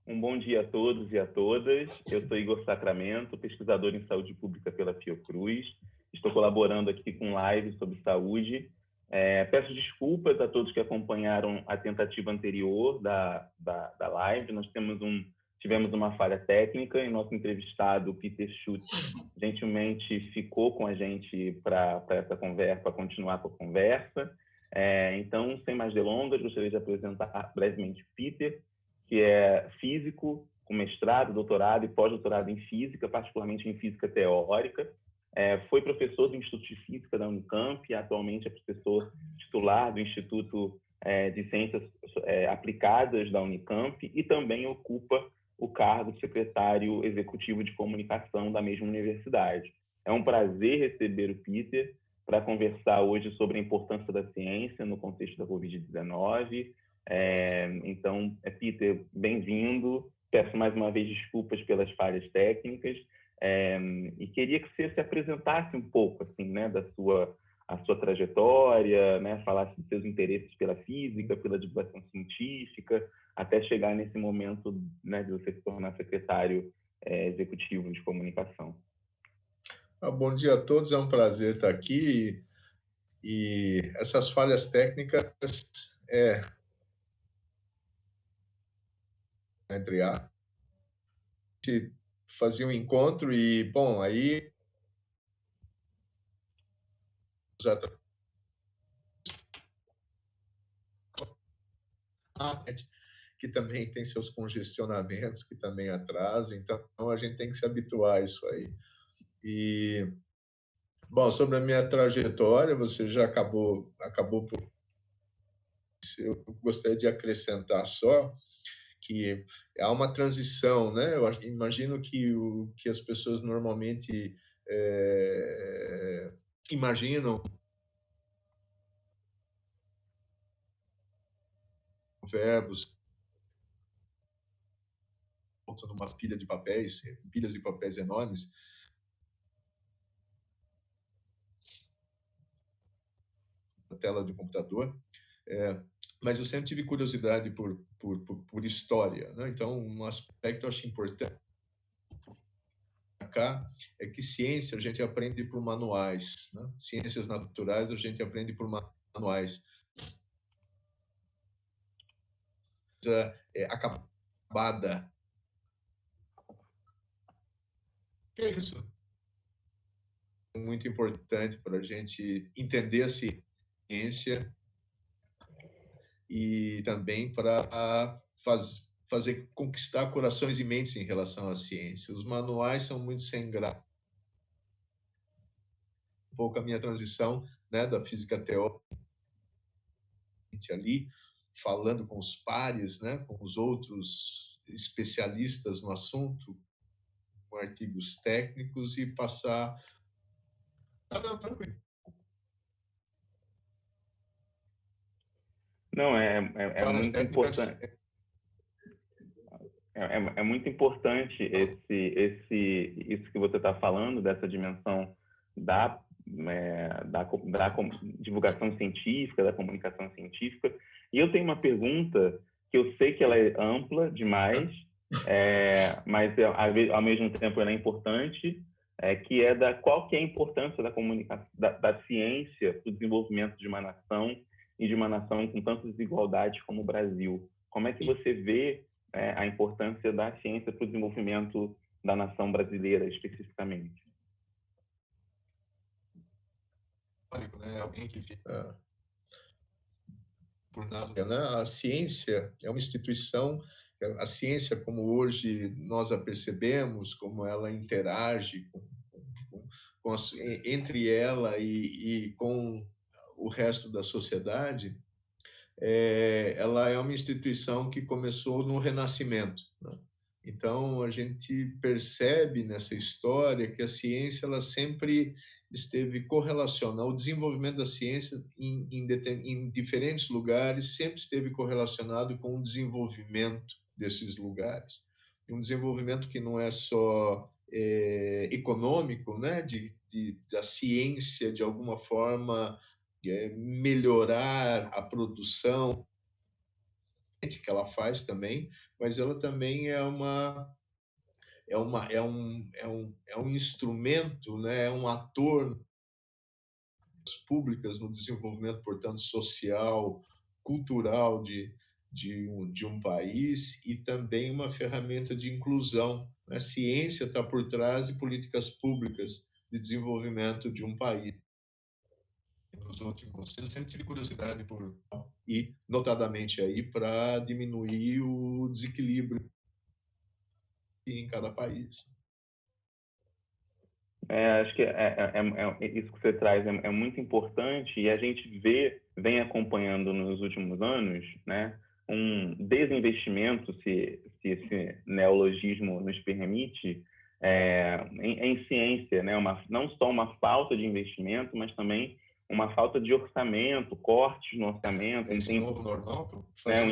Um bom dia a todos e a todas. Eu sou Igor Sacramento, pesquisador em saúde pública pela Fiocruz. Estou colaborando aqui com lives sobre saúde. Peço desculpas a todos que acompanharam a tentativa anterior da live. Nós tivemos uma falha técnica e nosso entrevistado, Peter Schutz, gentilmente ficou com a gente para essa conversa, para continuar com a conversa. Então, sem mais delongas, gostaria de apresentar brevemente Peter, que é físico, com mestrado, doutorado e pós-doutorado em física, particularmente em física teórica. Foi professor do Instituto de Física da Unicamp e atualmente é professor titular do Instituto de Ciências Aplicadas da Unicamp e também ocupa o cargo de secretário executivo de comunicação da mesma universidade. É um prazer receber o Peter para conversar hoje sobre a importância da ciência no contexto da Covid-19. Então, Peter, bem-vindo. Peço mais uma vez desculpas pelas falhas técnicas e queria que você se apresentasse um pouco assim, né, a sua trajetória, né, falasse dos seus interesses pela física, pela divulgação científica, até chegar nesse momento, né, de você se tornar secretário executivo de comunicação. Bom dia a todos, é um prazer estar aqui e essas falhas técnicas entre a gente fazia um encontro e, bom, aí que também tem seus congestionamentos, que também atrasam, então a gente tem que se habituar a isso aí. E, bom, sobre a minha trajetória, você já acabou por... Eu gostaria de acrescentar só que há uma transição, né? Eu imagino que as pessoas normalmente imaginam verbos numa pilha de papéis, pilhas de papéis enormes. Na tela de computador. Mas eu sempre tive curiosidade por história, né? Então, um aspecto que eu acho importante cá é que ciência a gente aprende por manuais, né? Ciências naturais a gente aprende por manuais. Acabada. Que é isso? É muito importante para a gente entender a ciência e também para fazer conquistar corações e mentes em relação à ciência. Os manuais são muito sem graça. Um pouco a minha transição, né, da física teórica ali, falando com os pares, né, com os outros especialistas no assunto, com artigos técnicos e passar... tranquilo. Não, muito importante. É muito importante isso que você está falando, dessa dimensão da divulgação científica, da comunicação científica. E eu tenho uma pergunta que eu sei que ela é ampla demais, mas ao mesmo tempo ela é importante, que é qual que é a importância da comunicação, da ciência para o desenvolvimento de uma nação e de uma nação com tantas desigualdades como o Brasil. Como é que você vê a importância da ciência para o desenvolvimento da nação brasileira, especificamente? Alguém que fica por nada, né? A ciência é uma instituição, a ciência como hoje nós a percebemos, como ela interage entre ela e com o resto da sociedade, ela é uma instituição que começou no Renascimento, né? Então, a gente percebe nessa história que a ciência ela sempre esteve correlacionada, o desenvolvimento da ciência em diferentes lugares sempre esteve correlacionado com o desenvolvimento desses lugares. Um desenvolvimento que não é só econômico, né? Da ciência, de alguma forma, melhorar a produção que ela faz também, mas ela também é um instrumento, né? É um ator públicas no desenvolvimento, portanto, social, cultural de um país e também uma ferramenta de inclusão. A ciência está por trás de políticas públicas de desenvolvimento de um país. Nos últimos, eu sempre tive curiosidade por e notadamente aí para diminuir o desequilíbrio em cada país. Acho que isso que você traz é muito importante e a gente vem acompanhando nos últimos anos, né, um desinvestimento, se esse neologismo nos permite, em ciência, né, não só uma falta de investimento, mas também uma falta de orçamento, cortes no orçamento, novo normal, né, um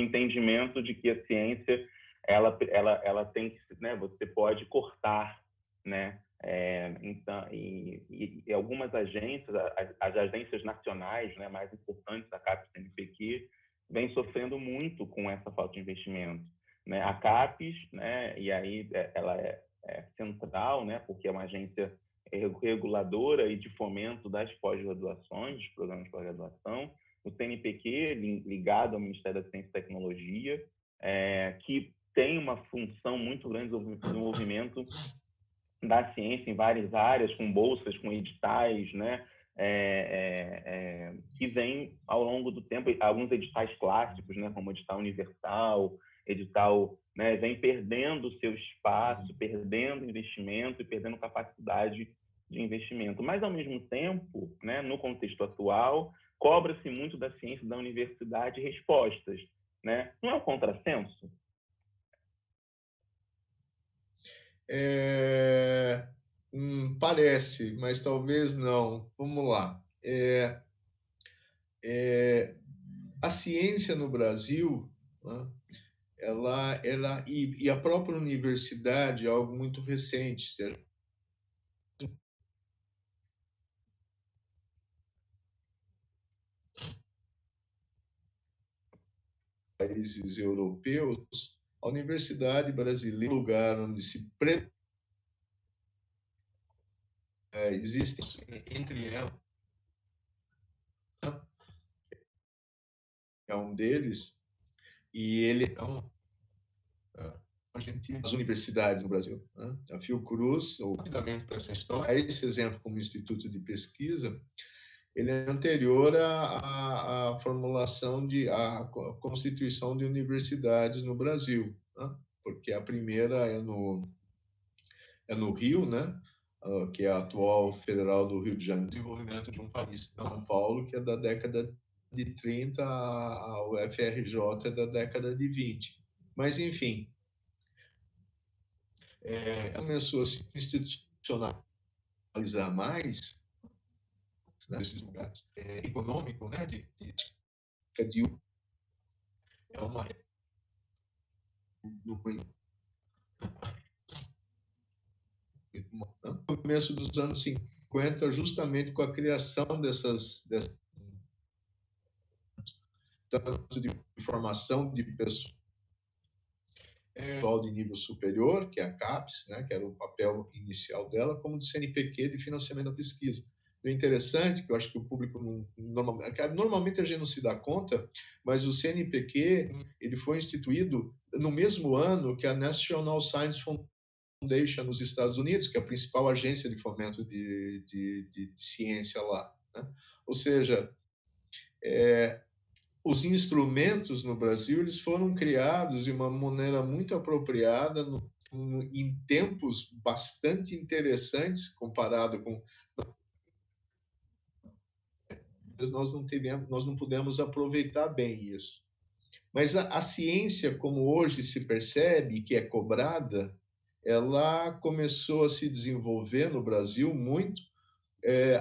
entendimento de que a ciência ela tem que, né, você pode cortar, né? Então, e algumas agências, as agências nacionais, né, mais importantes, a CAPES e a CNPq, vem sofrendo muito com essa falta de investimento, né? A CAPES, né, e aí ela é central, né, porque é uma agência reguladora e de fomento das pós-graduações, dos programas de pós-graduação, o CNPq, ligado ao Ministério da Ciência e Tecnologia, que tem uma função muito grande no desenvolvimento da ciência em várias áreas, com bolsas, com editais, né? Que vem ao longo do tempo, alguns editais clássicos, né? Como o edital universal, edital, né? Vem perdendo o seu espaço, perdendo investimento e perdendo capacidade de investimento. Mas, ao mesmo tempo, né? No contexto atual, cobra-se muito da ciência da universidade respostas, né? Não é um contrassenso? Parece, mas talvez não. Vamos lá. A ciência no Brasil, né, e a própria universidade é algo muito recente. Países europeus, a universidade brasileira é um lugar onde existem entre elas, é um deles, e ele é as universidades no Brasil. Né? A Fiocruz, rapidamente para essa história, esse exemplo como instituto de pesquisa, ele é anterior à formulação à constituição de universidades no Brasil, né? Porque a primeira é no Rio, né? Que é a atual Federal do Rio de Janeiro, desenvolvimento de um país, São Paulo, que é da década de 30, a UFRJ é da década de 20. Mas, enfim, começou a se institucionalizar mais, né, nesses lugares econômico, né, de é uma no começo dos anos 50, justamente com a criação dessas tanto de formação de pessoal de nível superior, que é a CAPES, né, que era o papel inicial dela, como do CNPq de financiamento da pesquisa. O interessante, que eu acho que o público normalmente a gente não se dá conta, mas o CNPq ele foi instituído no mesmo ano que a National Science Foundation nos Estados Unidos, que é a principal agência de fomento de ciência lá. Né? Ou seja, os instrumentos no Brasil eles foram criados de uma maneira muito apropriada em tempos bastante interessantes comparado com nós não pudemos aproveitar bem isso. Mas a ciência, como hoje se percebe, que é cobrada, ela começou a se desenvolver no Brasil muito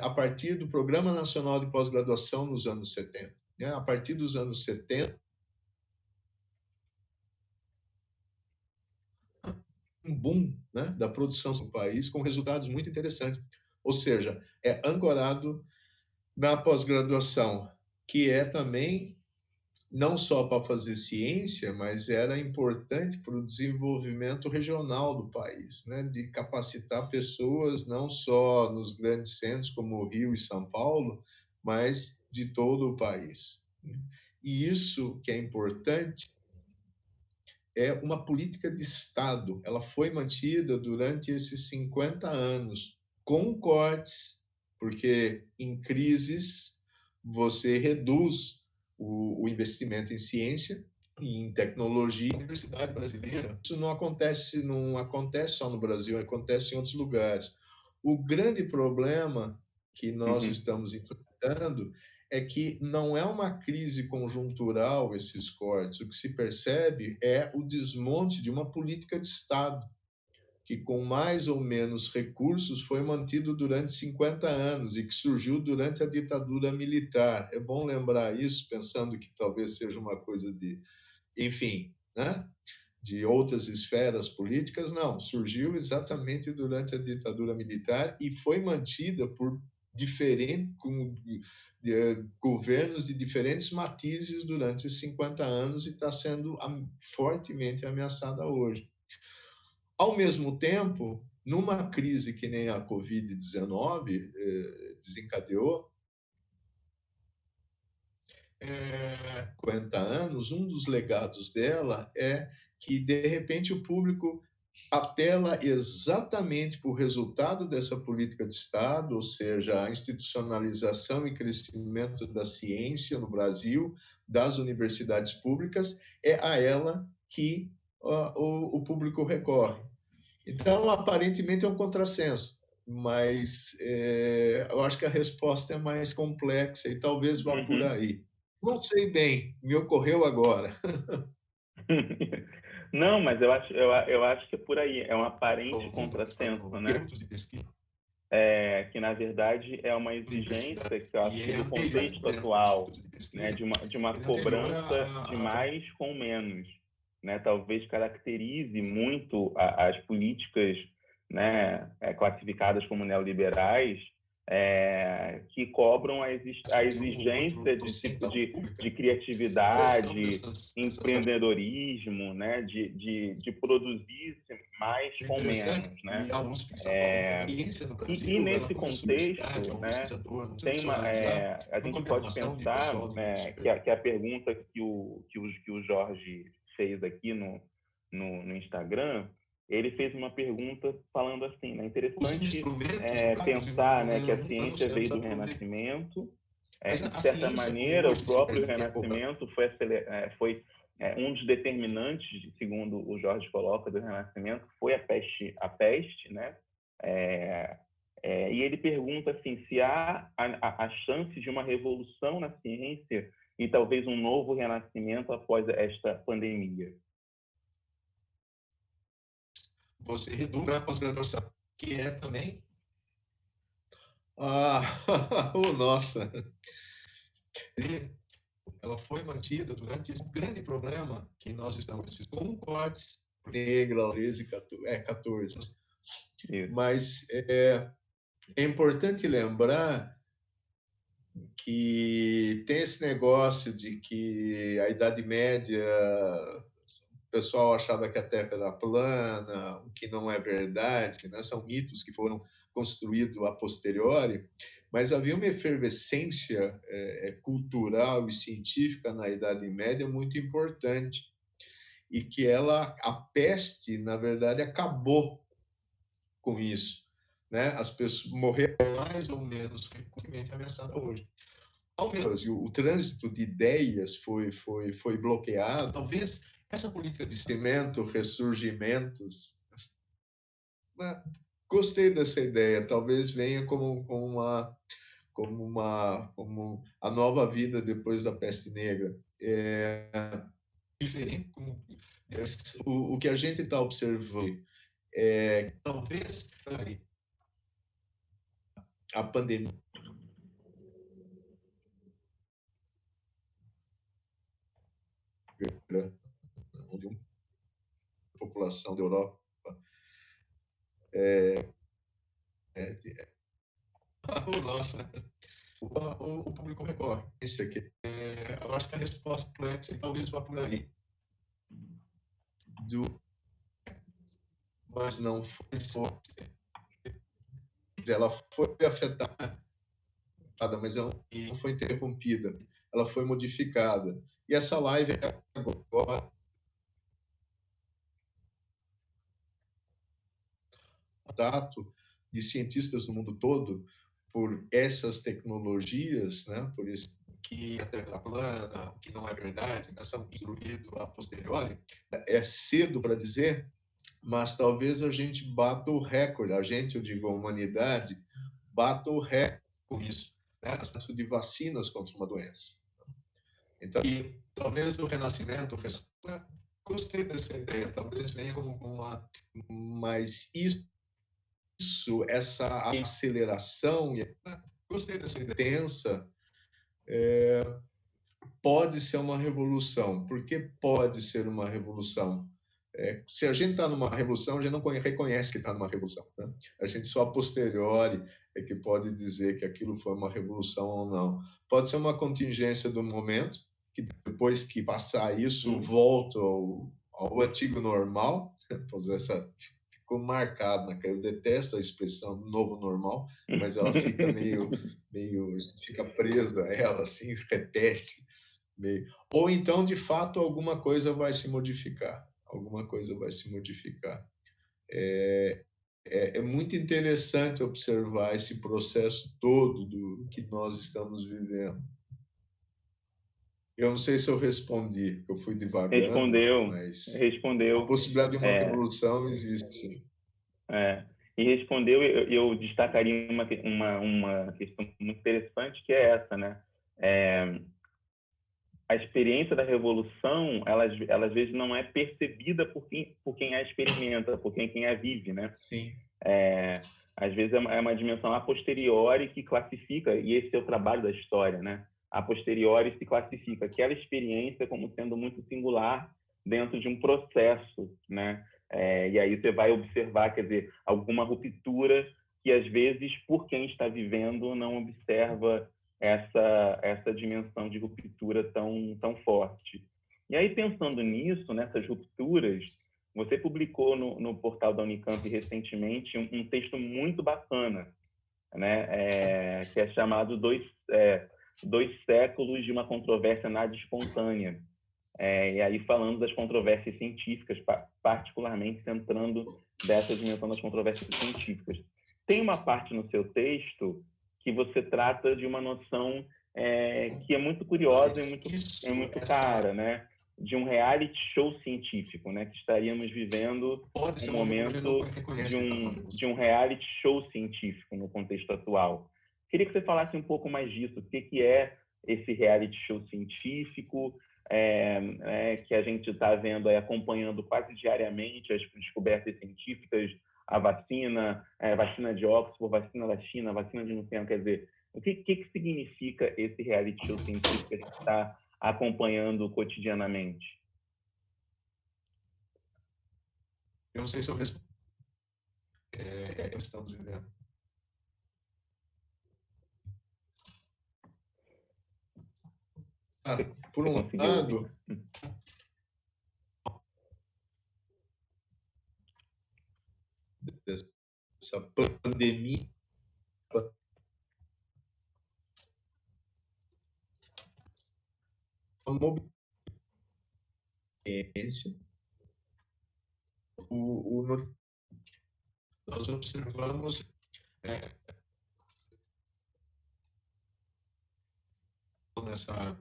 a partir do Programa Nacional de Pós-Graduação nos anos 70. Né? A partir dos anos 70, um boom, né, da produção do país com resultados muito interessantes. Ou seja, é ancorado na pós-graduação, que é também não só para fazer ciência, mas era importante para o desenvolvimento regional do país, né? De capacitar pessoas não só nos grandes centros como Rio e São Paulo, mas de todo o país. E isso que é importante é uma política de Estado. Ela foi mantida durante esses 50 anos, com cortes, porque em crises você reduz o investimento em ciência e em tecnologia. A Universidade Brasileira, isso não acontece só no Brasil, acontece em outros lugares. O grande problema que nós Uhum. estamos enfrentando é que não é uma crise conjuntural esses cortes. O que se percebe é o desmonte de uma política de Estado, que com mais ou menos recursos foi mantido durante 50 anos e que surgiu durante a ditadura militar. É bom lembrar isso, pensando que talvez seja uma coisa de, enfim, né? De outras esferas políticas, não, surgiu exatamente durante a ditadura militar e foi mantida por diferentes governos de diferentes matizes durante 50 anos e está sendo fortemente ameaçada hoje. Ao mesmo tempo, numa crise que nem a Covid-19 desencadeou, 50 anos, um dos legados dela é que, de repente, o público apela exatamente para o resultado dessa política de Estado, ou seja, a institucionalização e crescimento da ciência no Brasil, das universidades públicas, é a ela que o público recorre. Então, aparentemente, é um contrassenso, mas eu acho que a resposta é mais complexa e talvez vá por Uhum. aí. Não sei bem, me ocorreu agora. Não, mas eu acho que é por aí. É um aparente contrassenso, né? Que na verdade é uma exigência que eu acho que do contexto atual, né? De uma cobrança de mais com menos, né? Talvez caracterize muito as políticas, né? Classificadas como neoliberais, que cobram a exigência de tipo de criatividade, empreendedorismo, né? De produzir mais com menos, né? E nesse contexto, né, tem a gente pode pensar que a pergunta que o Jorge fez aqui no Instagram, ele fez uma pergunta falando assim, né, interessante pensar, né, que a ciência veio do Renascimento, e de certa maneira o próprio Renascimento foi um dos determinantes, segundo o Jorge coloca, do Renascimento, foi a peste, né? É, e ele pergunta assim, se há a chance de uma revolução na ciência e talvez um novo renascimento após esta pandemia. Você reduz a pós-graduação, que é também... oh, nossa! Ela foi mantida durante esse grande problema que nós estamos com cortes negra, 13, 14. Isso. Mas é importante lembrar que tem esse negócio de que a Idade Média, o pessoal achava que a Terra era plana, o que não é verdade, né? São mitos que foram construídos a posteriori, mas havia uma efervescência cultural e científica na Idade Média muito importante e que a peste, na verdade, acabou com isso, né? As pessoas morreram mais ou menos frequentemente ameaçadas hoje. Ao menos o trânsito de ideias foi bloqueado. Talvez essa política de cimento, ressurgimentos, gostei dessa ideia. Talvez venha como a nova vida depois da peste negra. Diferente o que a gente está observando talvez a pandemia onde a população da Europa nossa, o público recorre. Esse aqui, eu acho que a resposta para essa talvez vá por aí. Mas não foi só. Ela foi afetada, mas ela não foi interrompida. Ela foi modificada. E essa live agora, contato de cientistas do mundo todo por essas tecnologias, né, por isso que a Terra plana, que não é verdade, né, são instruídos a posteriori. É cedo para dizer, mas talvez a gente bata o recorde, a gente, eu digo, a humanidade, bata o recorde com isso, né, acesso de vacinas contra uma doença. Então, e talvez o renascimento, gostei dessa ideia, talvez venha como uma, mas essa aceleração, gostei dessa ideia tensa, pode ser uma revolução. Por que pode ser uma revolução? Se a gente está numa revolução, a gente não reconhece que está numa revolução. Né? A gente só a posteriori é que pode dizer que aquilo foi uma revolução ou não. Pode ser uma contingência do momento, que depois que passar isso, volta ao antigo normal. Ficou marcado, né? Eu detesto a expressão novo normal, mas ela fica meio fica presa a ela, assim, repete. Ou então, de fato, alguma coisa vai se modificar. Alguma coisa vai se modificar. É muito interessante observar esse processo todo do que nós estamos vivendo. Eu não sei se eu respondi, eu fui divagando, mas Respondeu. a possibilidade de uma revolução existe, sim. E respondeu, eu destacaria uma questão muito interessante, que é essa, né? A experiência da revolução, ela às vezes não é percebida por quem a experimenta, por quem a vive, né? Sim. Às vezes é uma dimensão a posteriori que classifica, e esse é o trabalho da história, né? A posteriori se classifica aquela experiência como sendo muito singular dentro de um processo, né? E aí você vai observar, quer dizer, alguma ruptura que às vezes, por quem está vivendo, não observa essa dimensão de ruptura tão forte. E aí, pensando nisso, nessas rupturas, você publicou no portal da Unicamp recentemente um texto muito bacana, né? Que é chamado Dois Séculos de uma Controvérsia Nada Espontânea. E aí falando das controvérsias científicas, particularmente centrando dessa dimensão das controvérsias científicas. Tem uma parte no seu texto que você trata de uma noção que é muito curiosa e muito cara, né? De um reality show científico, né? Que estaríamos vivendo um momento de um reality show científico no contexto atual. Queria que você falasse um pouco mais disso. O que é esse reality show científico que a gente está vendo, acompanhando quase diariamente as descobertas científicas, a vacina, vacina de Oxford, vacina da China, vacina de não sei, quer dizer, o que significa esse reality show científico que a gente está acompanhando cotidianamente? Eu não sei se eu respondo. Estamos vivendo. Por um lado, essa pandemia, a mobilidade, nós observamos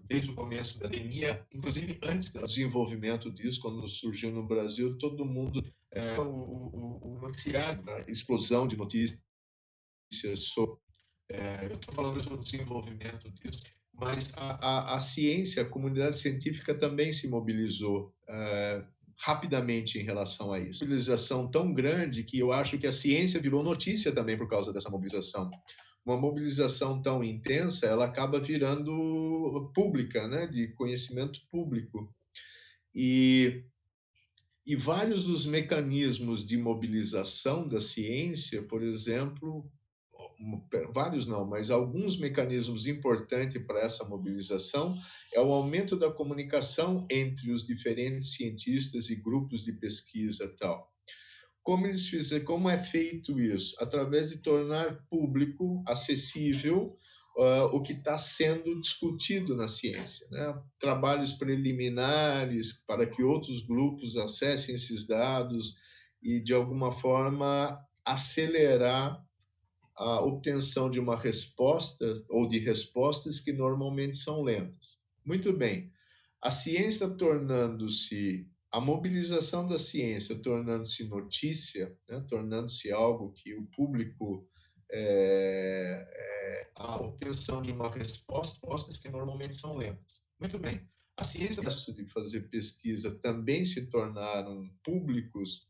desde o começo da pandemia, inclusive antes do desenvolvimento disso, quando surgiu no Brasil, todo mundo o noticiário da explosão de notícias sobre, eu estou falando sobre o desenvolvimento disso, mas a ciência, a comunidade científica também se mobilizou rapidamente em relação a isso. Mobilização tão grande que eu acho que a ciência virou notícia também por causa dessa mobilização. Uma mobilização tão intensa, ela acaba virando pública, né, de conhecimento público. E vários dos mecanismos de mobilização da ciência, por exemplo, vários não, mas alguns mecanismos importantes para essa mobilização é o aumento da comunicação entre os diferentes cientistas e grupos de pesquisa e tal. Como é feito isso? Através de tornar público, acessível, o que está sendo discutido na ciência, né? Trabalhos preliminares para que outros grupos acessem esses dados e, de alguma forma, acelerar a obtenção de uma resposta ou de respostas que normalmente são lentas. Muito bem, a ciência tornando-se, a mobilização da ciência tornando-se notícia, né? Tornando-se algo que o público, a obtenção de uma respostas que normalmente são lentas. Muito bem, a ciência de fazer pesquisa também se tornaram públicos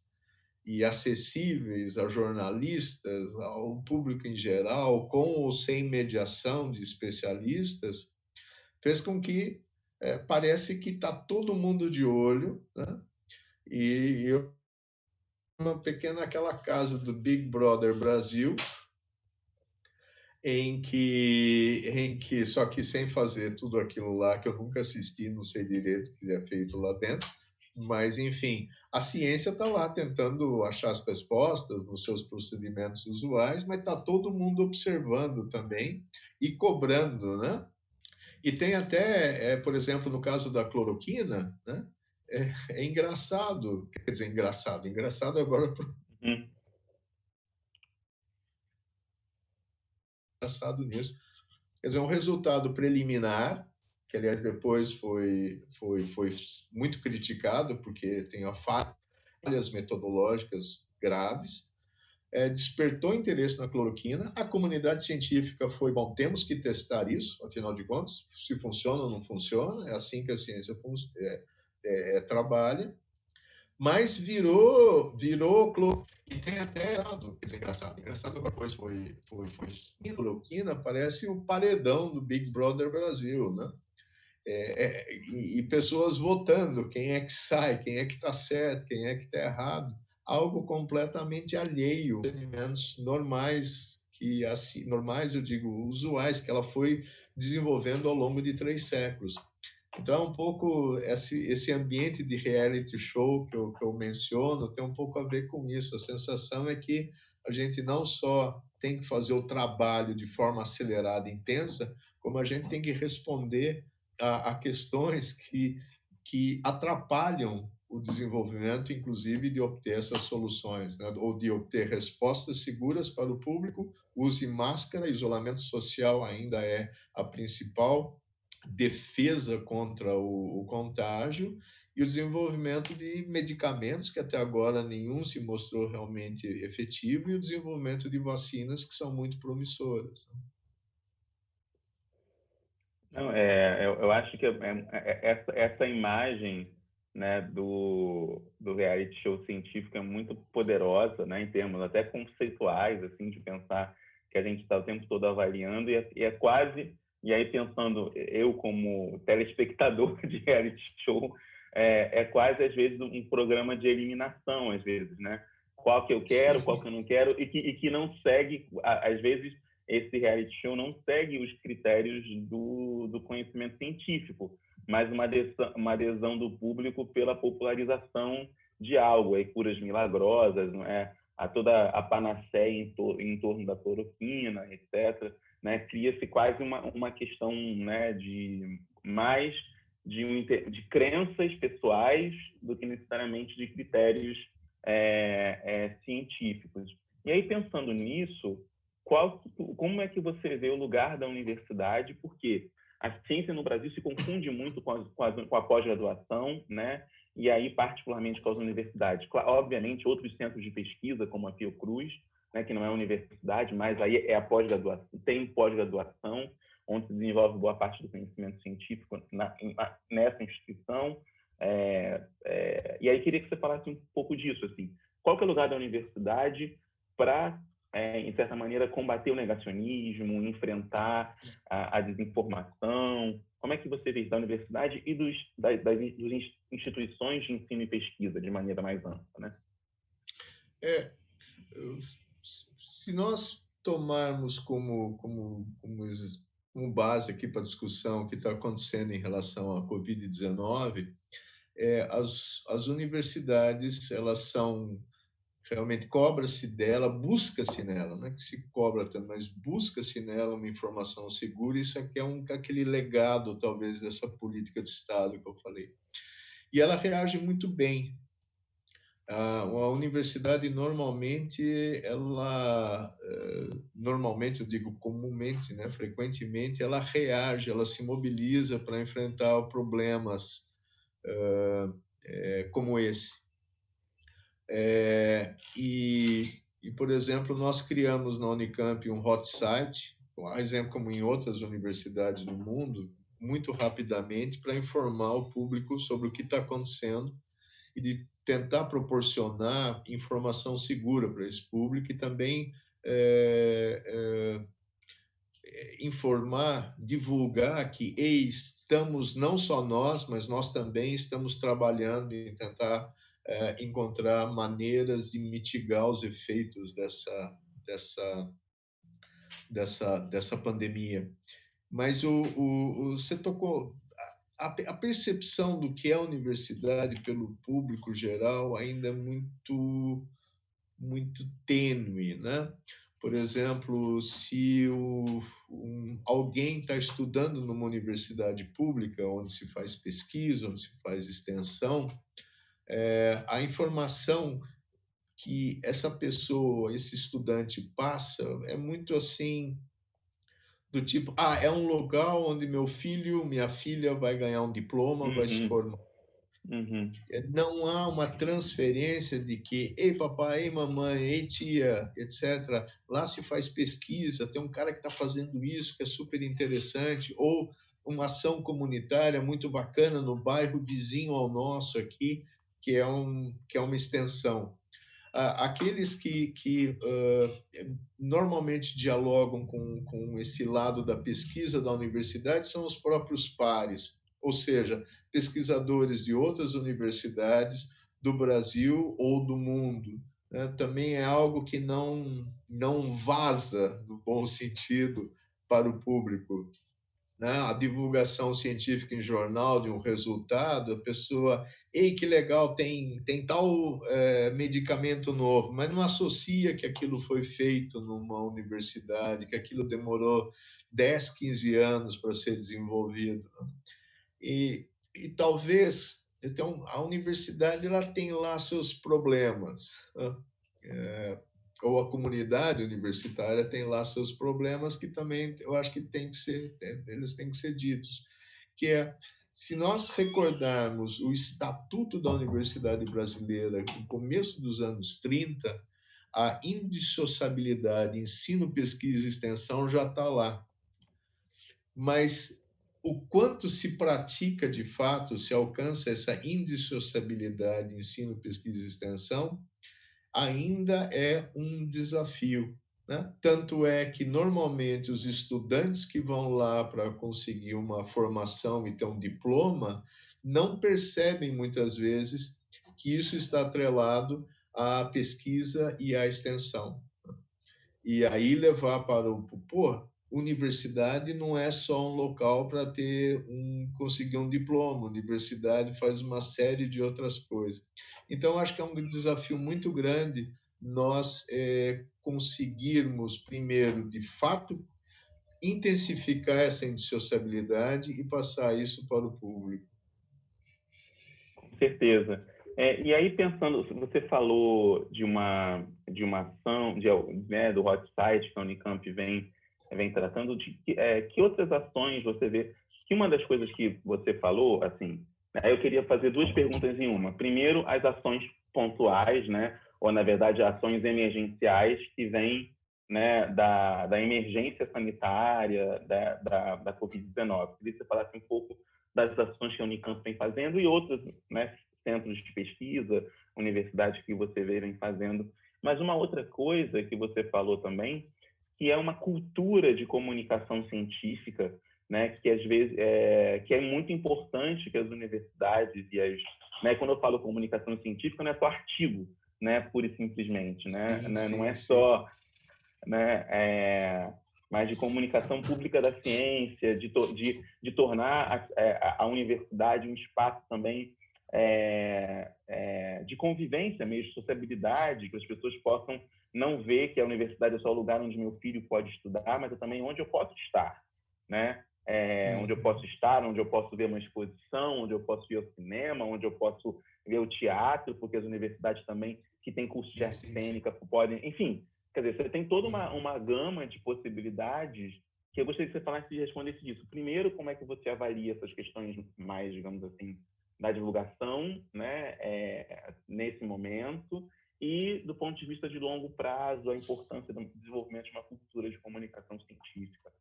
e acessíveis a jornalistas, ao público em geral, com ou sem mediação de especialistas, fez com que parece que está todo mundo de olho, né? E eu, uma pequena aquela casa do Big Brother Brasil, em que só que sem fazer tudo aquilo lá que eu nunca assisti, não sei direito o que é feito lá dentro, mas enfim, a ciência está lá tentando achar as respostas nos seus procedimentos usuais, mas está todo mundo observando também e cobrando, né? E tem até, por exemplo, no caso da cloroquina, né? É engraçado, quer dizer, engraçado agora engraçado nisso. Quer dizer, um resultado preliminar, que aliás depois foi muito criticado, porque tem falhas metodológicas graves, despertou interesse na cloroquina. A comunidade científica foi, bom, temos que testar isso, afinal de contas, se funciona ou não funciona, é assim que a ciência trabalha, mas virou e tem até quer dizer, engraçado agora foi cloroquina, parece o paredão do Big Brother Brasil, né? E pessoas votando quem é que sai, quem é que está certo, quem é que está errado, algo completamente alheio aos procedimentos normais, normais eu digo usuais, que ela foi desenvolvendo ao longo de 3 séculos. Então, um pouco esse ambiente de reality show que eu menciono tem um pouco a ver com isso. A sensação é que a gente não só tem que fazer o trabalho de forma acelerada e intensa, como a gente tem que responder a questões que atrapalham o desenvolvimento, inclusive, de obter essas soluções, né? Ou de obter respostas seguras para o público. Use máscara, isolamento social ainda é a principal defesa contra o contágio, e o desenvolvimento de medicamentos, que até agora nenhum se mostrou realmente efetivo, e o desenvolvimento de vacinas que são muito promissoras. Não, eu acho que essa imagem, né, do reality show científico é muito poderosa, né, em termos até conceituais, assim, de pensar que a gente está o tempo todo avaliando, e é quase, e aí pensando, eu como telespectador de reality show, é quase, às vezes, um programa de eliminação, às vezes, né? Qual que eu quero, qual que eu não quero, e que não segue, às vezes, esse reality show não segue os critérios do conhecimento científico, mas uma adesão do público pela popularização de algo, aí curas milagrosas, não é? A toda a panaceia em torno da cloroquina, etc. Né? Cria-se quase uma questão, né, mais de crenças pessoais do que necessariamente de critérios científicos. E aí, pensando nisso, como é que você vê o lugar da universidade? Porque a ciência no Brasil se confunde muito com a pós-graduação, né? E aí, particularmente com as universidades. Obviamente, outros centros de pesquisa, como a Fiocruz, né, que não é universidade, mas aí é a pós-graduação, tem pós-graduação, onde se desenvolve boa parte do conhecimento científico nessa instituição. E aí, queria que você falasse um pouco disso. Assim, qual que é o lugar da universidade para em certa maneira, combater o negacionismo, enfrentar a desinformação? Como é que você vê isso da universidade e das instituições de ensino e pesquisa, de maneira mais ampla, né? Se nós tomarmos como base aqui para a discussão o que está acontecendo em relação à Covid-19, as universidades, elas são realmente, cobra-se dela, busca-se nela, não é que se cobra tanto, mas busca-se nela uma informação segura. Isso aqui é aquele legado, talvez, dessa política de Estado que eu falei. E ela reage muito bem. A universidade normalmente, eu digo comumente, né, frequentemente, ela reage, ela se mobiliza para enfrentar problemas como esse. Por exemplo, nós criamos na Unicamp um hot site, por exemplo, como em outras universidades do mundo, muito rapidamente, para informar o público sobre o que está acontecendo e de tentar proporcionar informação segura para esse público e também informar, divulgar que estamos, não só nós, mas nós também estamos trabalhando em tentar encontrar maneiras de mitigar os efeitos dessa pandemia. Mas você tocou a percepção do que é a universidade pelo público geral ainda é muito tênue, né? Por exemplo, se alguém está estudando numa universidade pública, onde se faz pesquisa, onde se faz extensão, a informação que essa pessoa, esse estudante passa é muito assim, do tipo, é um local onde meu filho, minha filha vai ganhar um diploma, vai se formar. Não há uma transferência de que, ei papai, ei mamãe, ei tia, etc. Lá se faz pesquisa, tem um cara que está fazendo isso, que é super interessante, ou uma ação comunitária muito bacana no bairro vizinho ao nosso aqui, que é uma extensão. Aqueles que normalmente dialogam com esse lado da pesquisa da universidade são os próprios pares, ou seja, pesquisadores de outras universidades do Brasil ou do mundo. Também é algo que não vaza, no bom sentido, para o público. A divulgação científica em jornal de um resultado, a pessoa, ei, que legal, tem tal medicamento novo, mas não associa que aquilo foi feito numa universidade, que aquilo demorou 10, 15 anos para ser desenvolvido. E talvez, então, a universidade ela tem lá seus problemas, ou a comunidade universitária tem lá seus problemas que também eu acho que eles têm que ser ditos, que se nós recordarmos o Estatuto da Universidade Brasileira no começo dos anos 30, a indissociabilidade ensino, pesquisa e extensão já está lá. Mas o quanto se pratica de fato, se alcança essa indissociabilidade ensino, pesquisa e extensão, ainda é um desafio, né? Tanto é que, normalmente, os estudantes que vão lá para conseguir uma formação e ter um diploma não percebem, muitas vezes, que isso está atrelado à pesquisa e à extensão. E aí levar para universidade não é só um local para conseguir um diploma, universidade faz uma série de outras coisas. Então, acho que é um desafio muito grande nós conseguirmos, primeiro, de fato, intensificar essa indissociabilidade e passar isso para o público. Com certeza. E aí, pensando, você falou de uma ação, né, do Hot Site que a Unicamp vem tratando, que outras ações você vê? Que uma das coisas que você falou, assim, né, eu queria fazer duas perguntas em uma. Primeiro, as ações pontuais, né, ou, na verdade, ações emergenciais que vêm, né, da emergência sanitária, da Covid-19. Queria que você falasse um pouco das ações que a Unicamp vem fazendo e outros, né, centros de pesquisa, universidades que você vem fazendo. Mas uma outra coisa que você falou também, que é uma cultura de comunicação científica, né, que às vezes que é muito importante que as universidades né, quando eu falo comunicação científica, não é só artigo, né, pura e simplesmente, né, Sim, não é sim. só né, mas de comunicação pública da ciência, de tornar a universidade um espaço também de convivência mesmo, sociabilidade, que as pessoas possam não ver que a universidade é só o lugar onde meu filho pode estudar, mas é também onde eu posso estar, né? Onde eu posso estar, onde eu posso ver uma exposição, onde eu posso ir ao cinema, onde eu posso ver o teatro, porque as universidades também, que têm curso de arte cênica, podem... Enfim, quer dizer, você tem toda uma gama de possibilidades que eu gostaria que você falasse e respondesse disso. Primeiro, como é que você avalia essas questões mais, digamos assim, da divulgação, né, nesse momento, e do ponto de vista de longo prazo, a importância do desenvolvimento de uma cultura de comunicação científica.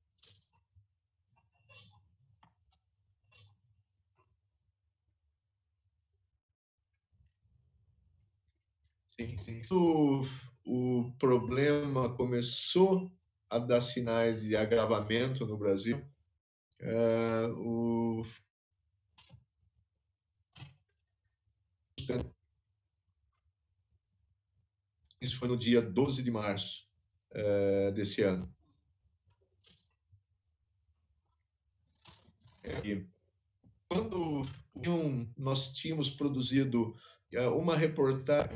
Sim, sim. O problema começou a dar sinais de agravamento no Brasil. Isso foi no dia 12 de março desse ano. Quando nós tínhamos produzido uma reportagem,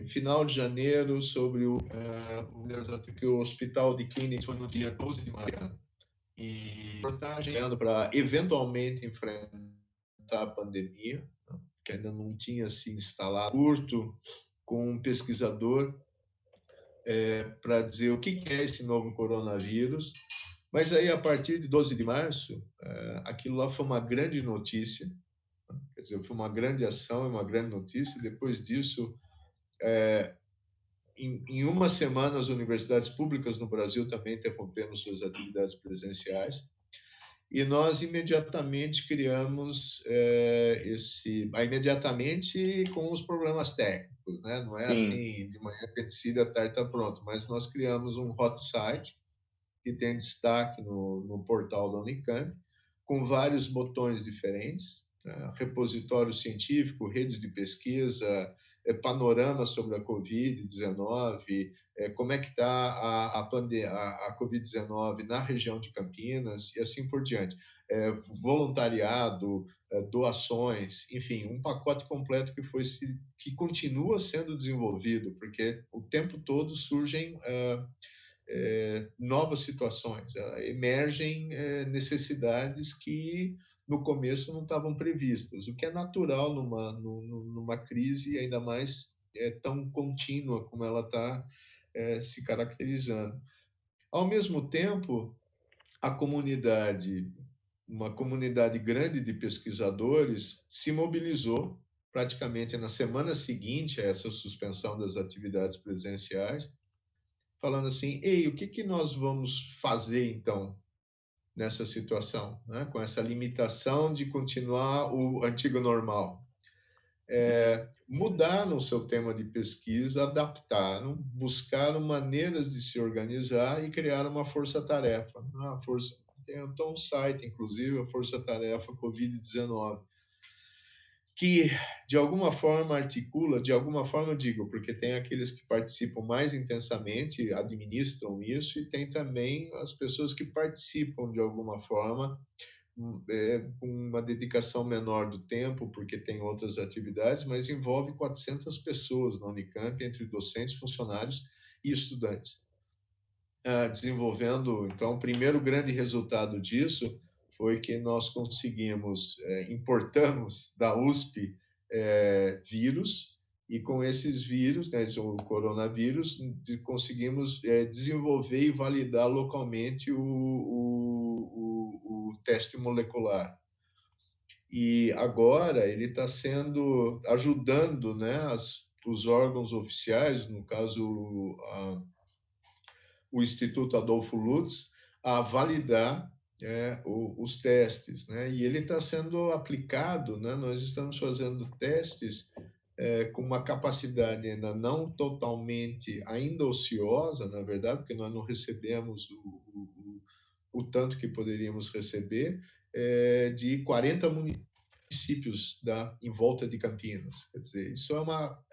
final de janeiro, sobre o Hospital de Clínicas, foi no dia 12 de março. E reportagem para eventualmente enfrentar a pandemia, que ainda não tinha se instalado, curto com um pesquisador para dizer o que é esse novo coronavírus. Mas aí, a partir de 12 de março, aquilo lá foi uma grande notícia, quer dizer, foi uma grande ação, uma grande notícia. Depois disso, em uma semana, as universidades públicas no Brasil também interromperam suas atividades presenciais. E nós imediatamente criamos imediatamente com os problemas técnicos, né? Não é assim, de manhã que decide, à tarde está pronto, mas nós criamos um hot site que tem destaque no portal da Unicamp, com vários botões diferentes, né? Repositório científico, redes de pesquisa, panorama sobre a Covid-19, como é que está a Covid-19 na região de Campinas e assim por diante. Voluntariado, doações, enfim, um pacote completo que continua sendo desenvolvido, porque o tempo todo surgem novas situações, emergem necessidades que no começo não estavam previstas, o que é natural numa crise, ainda mais tão contínua como ela está se caracterizando. Ao mesmo tempo, uma comunidade grande de pesquisadores se mobilizou praticamente na semana seguinte a essa suspensão das atividades presenciais, falando assim: ei, o que nós vamos fazer então nessa situação, né? Com essa limitação de continuar o antigo normal? Mudaram o seu tema de pesquisa, adaptaram, buscaram maneiras de se organizar e criaram uma força-tarefa. Tem até um site, inclusive, a Força-Tarefa Covid-19, que de alguma forma articula, de alguma forma eu digo, porque tem aqueles que participam mais intensamente, administram isso, e tem também as pessoas que participam de alguma forma, com uma dedicação menor do tempo, porque tem outras atividades, mas envolve 400 pessoas na Unicamp, entre docentes, funcionários e estudantes. Desenvolvendo, então, o primeiro grande resultado disso foi que nós conseguimos, importamos da USP vírus, e com esses vírus, né, o coronavírus, conseguimos desenvolver e validar localmente o teste molecular. E agora ele está ajudando, né, os órgãos oficiais, no caso o Instituto Adolfo Lutz, a validar os testes, né? E ele está sendo aplicado, né? Nós estamos fazendo testes com uma capacidade ainda não totalmente, ainda ociosa, na verdade, porque nós não recebemos o tanto que poderíamos receber, de 40 municípios. municípios em volta de Campinas. Quer dizer, isso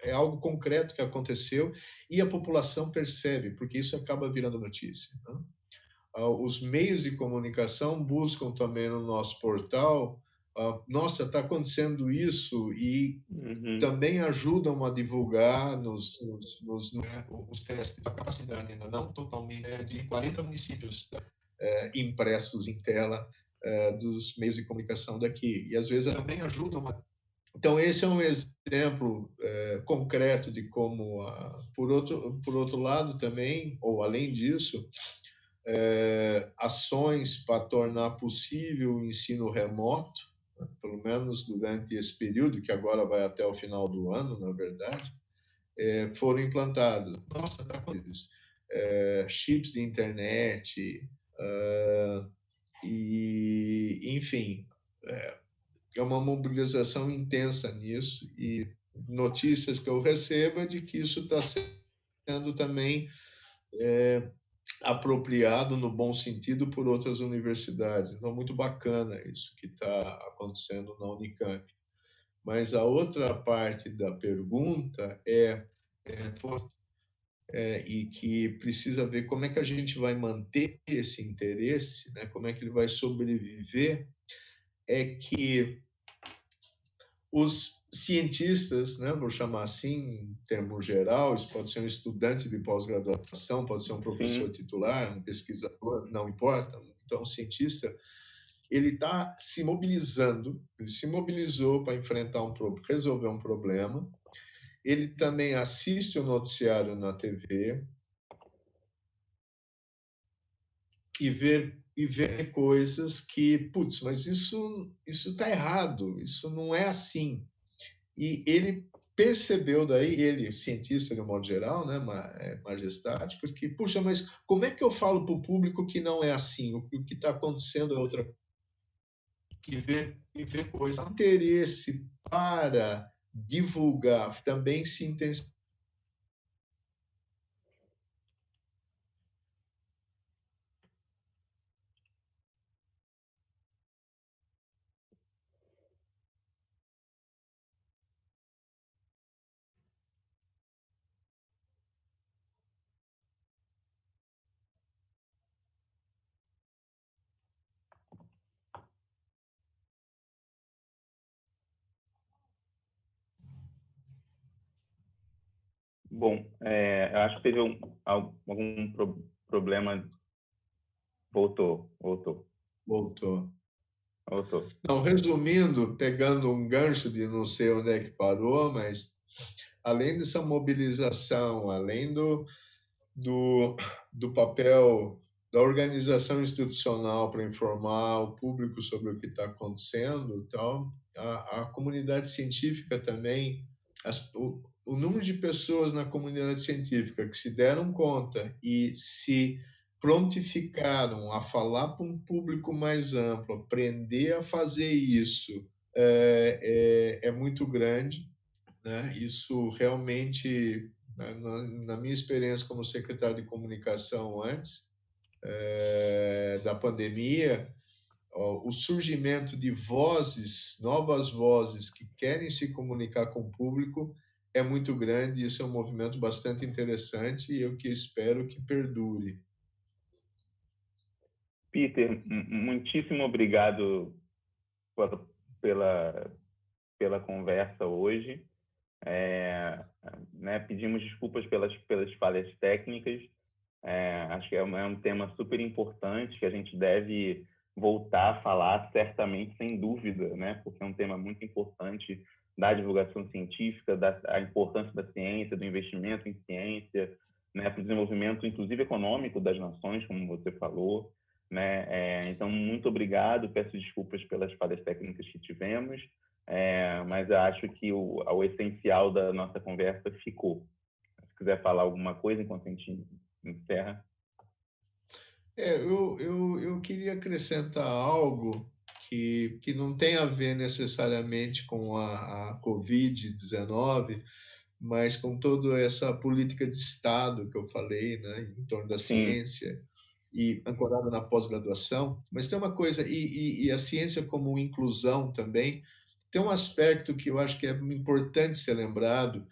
é algo concreto que aconteceu e a população percebe, porque isso acaba virando notícia, né? Os meios de comunicação buscam também no nosso portal, nossa, está acontecendo isso, e também ajudam a divulgar né, os testes. A capacidade ainda não totalmente é de 40 municípios impressos em tela dos meios de comunicação daqui, e às vezes também ajudam a... Então, esse é um exemplo concreto de como, por outro lado também, ou além disso, ações para tornar possível o ensino remoto, né, pelo menos durante esse período, que agora vai até o final do ano, na verdade, foram implantadas. Nossa, chips de internet, e, enfim, é uma mobilização intensa nisso, e notícias que eu recebo é de que isso está sendo também apropriado no bom sentido por outras universidades. Então, muito bacana isso que está acontecendo na Unicamp. Mas a outra parte da pergunta e que precisa ver como é que a gente vai manter esse interesse, né? Como é que ele vai sobreviver, é que os cientistas, né, vou chamar assim, em termo geral, isso pode ser um estudante de pós-graduação, pode ser um professor Sim. titular, um pesquisador, não importa. Então, o cientista, ele está se mobilizando, ele se mobilizou para enfrentar resolver um problema. Ele também assiste o noticiário na TV e vê coisas que, putz, mas isso está errado, isso não é assim. E ele percebeu daí, ele, cientista de um modo geral, né, majestático, que, puxa, mas como é que eu falo para o público que não é assim? O que está acontecendo é outra coisa. E ver coisa. O interesse para divulgar também se intensifica. Bom, eu acho que teve algum problema. Voltou. Voltou. Voltou. Não, resumindo, pegando um gancho de não sei onde é que parou, mas além dessa mobilização, além do papel da organização institucional para informar o público sobre o que está acontecendo, tal, a comunidade científica também, o número de pessoas na comunidade científica que se deram conta e se prontificaram a falar para um público mais amplo, aprender a fazer isso, é muito grande, né? Isso realmente, na minha experiência como secretário de comunicação antes da pandemia, o surgimento de vozes, novas vozes que querem se comunicar com o público é muito grande. Isso é um movimento bastante interessante e eu que espero que perdure. Peter, muitíssimo obrigado pela conversa hoje. Né, pedimos desculpas pelas falhas técnicas. Acho que é um tema super importante que a gente deve voltar a falar, certamente, sem dúvida, né, porque é um tema muito importante da divulgação científica, a importância da ciência, do investimento em ciência, né, para o desenvolvimento, inclusive econômico das nações, como você falou. Né? Então, muito obrigado. Peço desculpas pelas falhas técnicas que tivemos, mas eu acho que o essencial da nossa conversa ficou. Se quiser falar alguma coisa enquanto a gente encerra. Eu queria acrescentar algo que não tem a ver necessariamente com a Covid-19, mas com toda essa política de Estado que eu falei, né, em torno da Sim. ciência e ancorada na pós-graduação. Mas tem uma coisa, e a ciência como inclusão também, tem um aspecto que eu acho que é importante ser lembrado,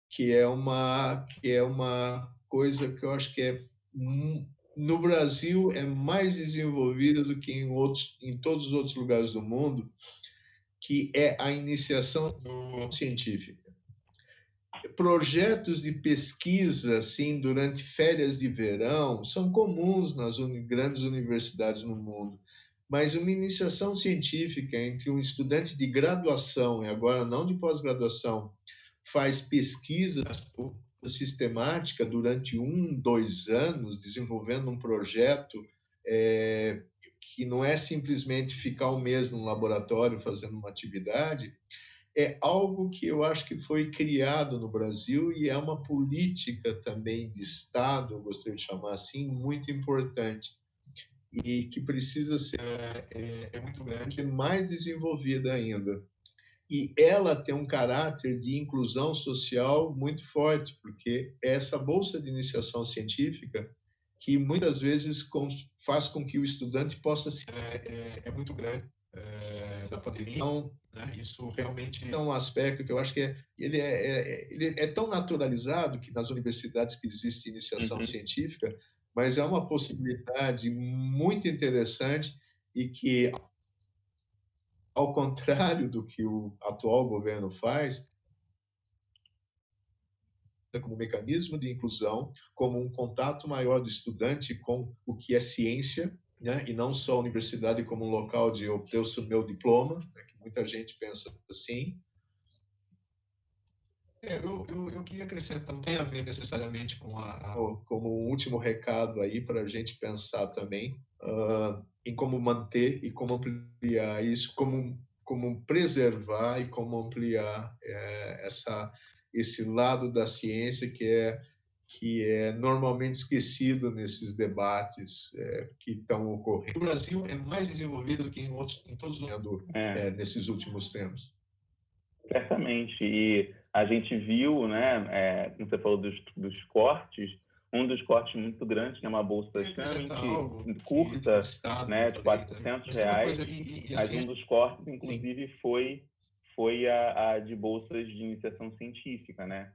que é uma coisa que eu acho que no Brasil é mais desenvolvida do que em todos os outros lugares do mundo, que é a iniciação científica. Projetos de pesquisa, assim, durante férias de verão, são comuns nas grandes universidades no mundo, mas uma iniciação científica entre um estudante de graduação, e agora não de pós-graduação, faz pesquisa sistemática durante 2 anos, desenvolvendo um projeto que não é simplesmente ficar um mês num laboratório fazendo uma atividade, é algo que eu acho que foi criado no Brasil e é uma política também de Estado, eu gostaria de chamar assim, muito importante e que precisa ser muito grande e mais desenvolvida ainda. E ela tem um caráter de inclusão social muito forte, porque essa bolsa de iniciação científica que muitas vezes faz com que o estudante possa ser é muito grande da pandemia. Então, né, isso realmente é um aspecto que eu acho que ele é tão naturalizado que nas universidades que existe iniciação científica, mas é uma possibilidade muito interessante e que, ao contrário do que o atual governo faz, como um mecanismo de inclusão, como um contato maior do estudante com o que é ciência, né? E não só a universidade como um local de obter o meu diploma, né? Que muita gente pensa assim. Eu queria acrescentar, não tem a ver necessariamente com como um último recado aí para a gente pensar também em como manter e como ampliar isso, como preservar e como ampliar esse lado da ciência que é normalmente esquecido nesses debates que estão ocorrendo. O Brasil é mais desenvolvido do que em todos os mundo nesses últimos tempos. Certamente. E a gente viu, né, como você falou dos cortes, um dos cortes muito grandes, que é uma bolsa extremamente curta, né, de R$400, mas um dos cortes, inclusive, foi a de bolsas de iniciação científica, né?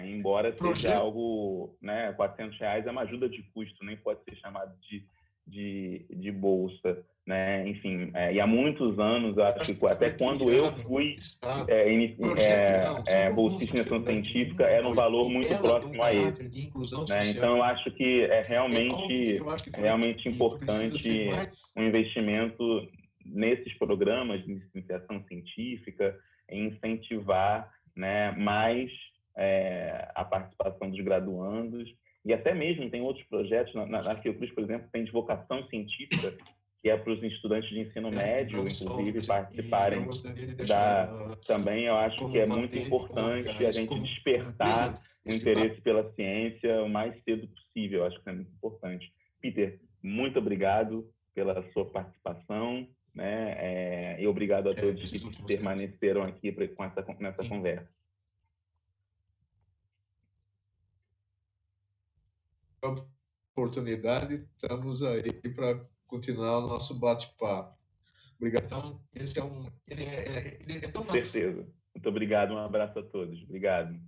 Embora seja algo, né, R$400 é uma ajuda de custo, nem pode ser chamado de bolsa, né? Enfim, e há muitos anos, acho que até quando eu fui bolsista de iniciação científica, era um valor muito próximo a esse, né? Então, eu acho que é realmente importante um investimento nesses programas de iniciação científica, em incentivar, né, mais a participação dos graduandos, e até mesmo tem outros projetos, na Fiocruz, por exemplo, tem de vocação científica, que é para os estudantes de ensino médio, inclusive, participarem também. Eu acho que é muito importante a gente despertar o interesse pela ciência o mais cedo possível. Eu acho que é muito importante. Peter, muito obrigado pela sua participação, né? E obrigado a todos que permaneceram aqui nessa conversa. Oportunidade, estamos aí para continuar o nosso bate-papo. Obrigado. Então, esse ele é tão... Com certeza. Muito obrigado, um abraço a todos. Obrigado.